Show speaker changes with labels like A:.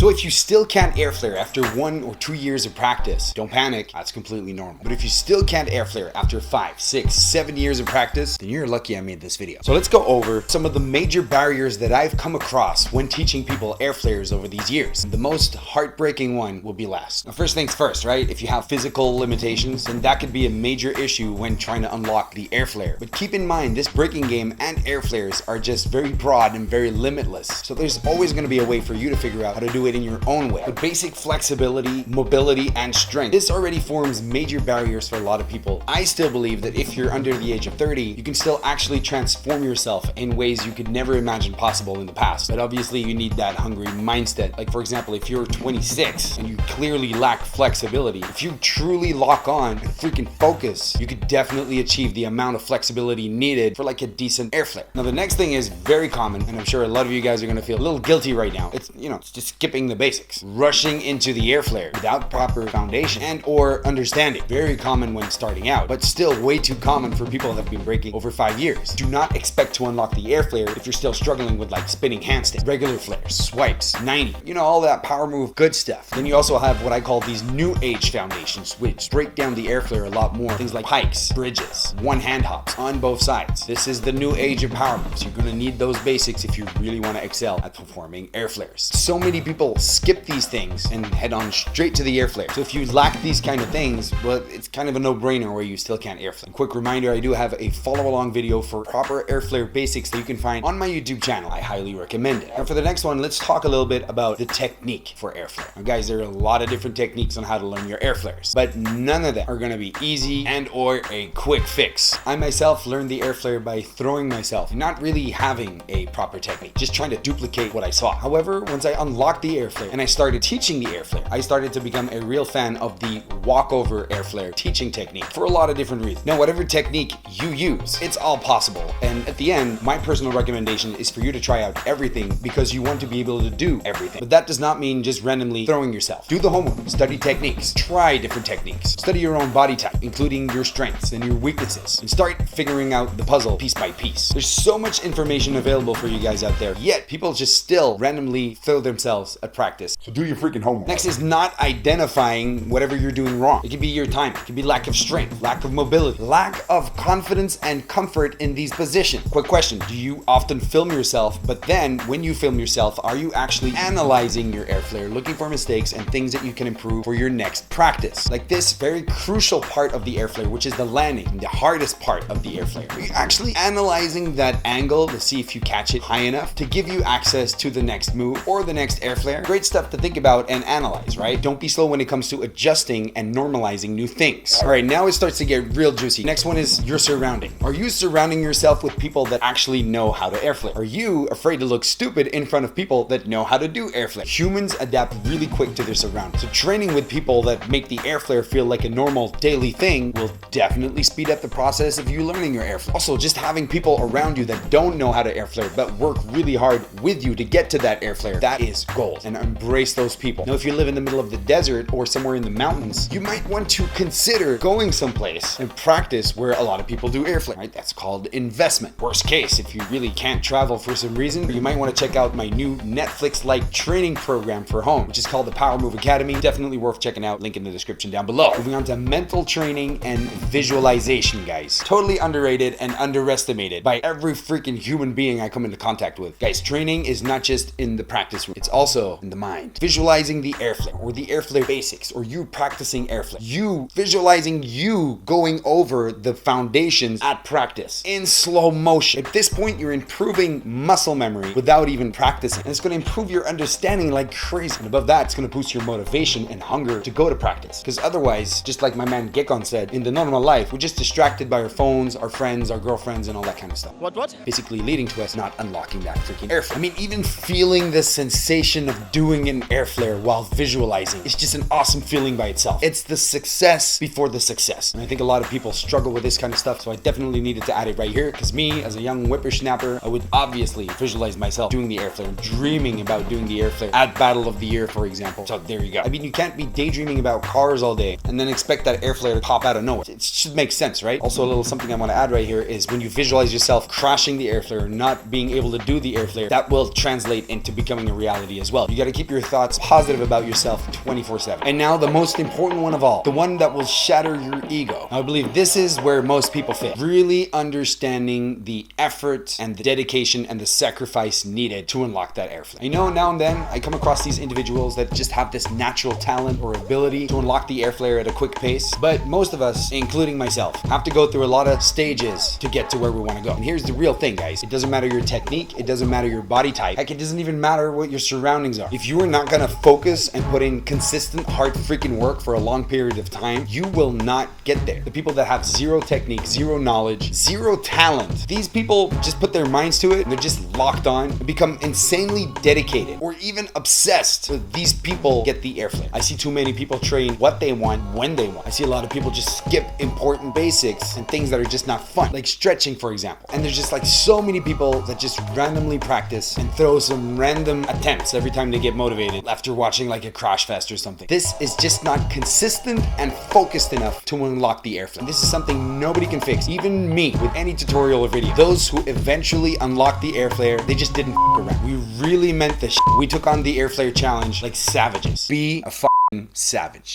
A: So if you still can't air flare after 1 or 2 years of practice, don't panic, that's completely normal. But if you still can't air flare after 5, 6, 7 years of practice, then you're lucky I made this video. So let's go over some of the major barriers that I've come across when teaching people air flares over these years. The most heartbreaking one will be last. Now first things first, right? If you have physical limitations, then that could be a major issue when trying to unlock the air flare. But keep in mind, this breaking game and air flares are just very broad and very limitless. So there's always going to be a way for you to figure out how to do it in your own way. But basic flexibility, mobility, and strength, this already forms major barriers for a lot of people. I still believe that if you're under the age of 30, you can still actually transform yourself in ways you could never imagine possible in the past. But obviously you need that hungry mindset. Like for example, if you're 26 and you clearly lack flexibility, if you truly lock on and freaking focus, you could definitely achieve the amount of flexibility needed for like a decent air flare. Now the next thing is very common, and I'm sure a lot of you guys are going to feel a little guilty right now. It's it's just skipping the basics, rushing into the air flare without proper foundation and or understanding. Very common when starting out, but still way too common for people that have been breaking over 5 years. Do not expect to unlock the air flare if you're still struggling with like spinning handstands, regular flares, swipes, 90, all that power move good stuff. Then you also have what I call these new age foundations, which break down the air flare a lot more. Things like pikes, bridges, one hand hops on both sides. This is the new age of power moves. You're gonna need those basics if you really want to excel at performing air flares. So many people skip these things and head on straight to the air flare. So if you lack these kind of things, well, it's kind of a no-brainer where you still can't air flare. A quick reminder, I do have a follow-along video for proper air flare basics that you can find on my YouTube channel. I highly recommend it. And for the next one, let's talk a little bit about the technique for air flare. Now guys, there are a lot of different techniques on how to learn your air flares, but none of them are going to be easy and or a quick fix. I myself learned the air flare by throwing myself, not really having a proper technique, just trying to duplicate what I saw. However, once I unlocked the air flare and I started teaching the air flare, I started to become a real fan of the walkover air flare teaching technique for a lot of different reasons. Now, whatever technique you use, it's all possible. And at the end, my personal recommendation is for you to try out everything because you want to be able to do everything. But that does not mean just randomly throwing yourself. Do the homework, study techniques, try different techniques, study your own body type, including your strengths and your weaknesses, and start figuring out the puzzle piece by piece. There's so much information available for you guys out there, yet people just still randomly throw themselves at practice. So do your freaking homework. Next is not identifying whatever you're doing wrong. It can be your time, it can be lack of strength, lack of mobility, lack of confidence and comfort in these positions. Quick question, do you often film yourself, but then when you film yourself, are you actually analyzing your air flare, looking for mistakes and things that you can improve for your next practice? Like this very crucial part of the air flare, which is the landing, the hardest part of the air flare. Are you actually analyzing that angle to see if you catch it high enough to give you access to the next move or the next air flare? Great stuff to think about and analyze, right? Don't be slow when it comes to adjusting and normalizing new things. All right, now it starts to get real juicy. Next one is your surrounding. Are you surrounding yourself with people that actually know how to air flare? Are you afraid to look stupid in front of people that know how to do air flare? Humans adapt really quick to their surroundings. So training with people that make the air flare feel like a normal daily thing will definitely speed up the process of you learning your air flare. Also, just having people around you that don't know how to air flare but work really hard with you to get to that air flare, that is gold. And embrace those people. Now, if you live in the middle of the desert or somewhere in the mountains, you might want to consider going someplace and practice where a lot of people do air flare, right? That's called investment. Worst case, if you really can't travel for some reason, you might want to check out my new Netflix-like training program for home, which is called the Powermove Academy. Definitely worth checking out. Link in the description down below. Moving on to mental training and visualization, guys. Totally underrated and underestimated by every freaking human being I come into contact with. Guys, training is not just in the practice room, it's also in the mind. Visualizing the air flare or the air flare basics, or you practicing air flare. You visualizing you going over the foundations at practice in slow motion. At this point, you're improving muscle memory without even practicing. And it's going to improve your understanding like crazy. And above that, it's going to boost your motivation and hunger to go to practice. Because otherwise, just like my man Gekon said, in the normal life, we're just distracted by our phones, our friends, our girlfriends, and all that kind of stuff.
B: What?
A: Basically leading to us not unlocking that freaking air flare. I mean, even feeling the sensation of doing an air flare while visualizing, it's just an awesome feeling by itself. It's the success before the success. And I think a lot of people struggle with this kind of stuff, so I definitely needed to add it right here, because me, as a young whippersnapper, I would obviously visualize myself doing the air flare, dreaming about doing the air flare at Battle of the Year, for example. So there you go. I mean, you can't be daydreaming about cars all day and then expect that air flare to pop out of nowhere. It should make sense, right? Also, a little something I want to add right here is when you visualize yourself crashing the air flare, not being able to do the air flare, that will translate into becoming a reality as well. You got to keep your thoughts positive about yourself 24/7. And now the most important one of all, the one that will shatter your ego. I believe this is where most people fail. Really understanding the effort and the dedication and the sacrifice needed to unlock that airflare. I know now and then I come across these individuals that just have this natural talent or ability to unlock the airflare at a quick pace, but most of us, including myself, have to go through a lot of stages to get to where we want to go. And here's the real thing, guys. It doesn't matter your technique, it doesn't matter your body type, heck, it doesn't even matter what your surroundings are. If you are not gonna focus and put in consistent hard freaking work for a long period of time, you will not get there. The people that have zero technique, zero knowledge, zero talent, these people just put their minds to it and they're just locked on and become insanely dedicated or even obsessed. So these people get the airflare. I see too many people train what they want when they want. I see a lot of people just skip important basics and things that are just not fun, like stretching, for example. And there's just like so many people that just randomly practice and throw some random attempts every time they get motivated after watching like a crash fest or something. This is just not consistent and focused enough to unlock the airflare. This is something nobody can fix, even me with any tutorial or video. Those who eventually unlock the airflare, they just didn't around. We really meant this. We took on the airflare challenge like savages. Be a savage.